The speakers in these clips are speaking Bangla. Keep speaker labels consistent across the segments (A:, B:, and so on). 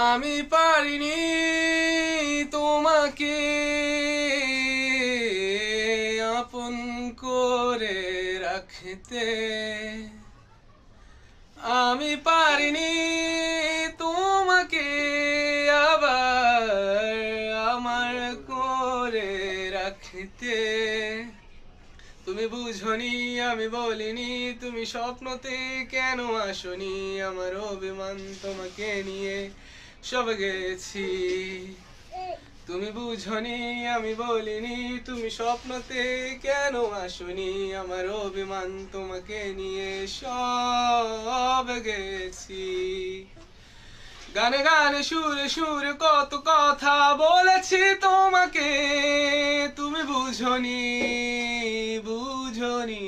A: আমি পারিনি তোমাকে আপন করে রাখতে, আমি পারিনি তোমাকে আবার আমার করে রাখতে। তুমি বুঝনি আমি বলিনি, তুমি স্বপ্নতে কেন আসনি, আমার অভিমান তোমাকে নিয়ে সব গেছি। তুমি বুঝনি আমি বলিনি, তুমি স্বপ্নতে কেন আসনি, আমার অভিমান তোমাকে নিয়ে সব গেছি। গানে গানে সুরে সুরে কত কথা বলেছি তোমাকে, তুমি বুঝনি বুঝনি।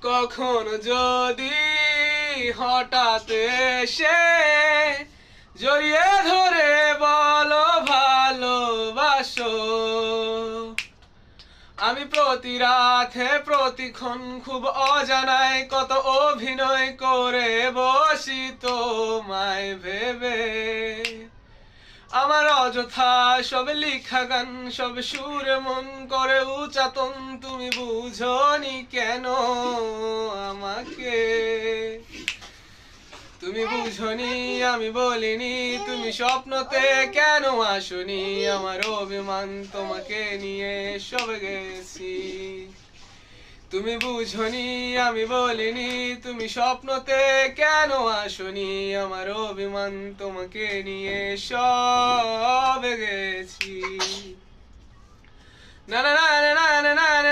A: কখনো যদি হঠাৎ এসে জড়িয়ে ধরে বলো ভালোবাসো, আমি প্রতি রাতে প্রতিক্ষণ খুব অজানায় কত অভিনয় করে বসি তোমায় ভেবে। আমার অযথা সব লিখা গান সব সুরে মন করে উচাতন, তুমি বুঝনি কেন আমাকে। তুমি বুঝনি আমি বলিনি, তুমি স্বপ্নতে কেন আসনি, আমার অভিমান তোমাকে নিয়ে সব গেছি। তুমি বুঝনি আমি বলিনি, তুমি স্বপ্নতে কেন আসনি, আমার অভিমান তোমাকে নিয়ে সব গেছি। না না না না না না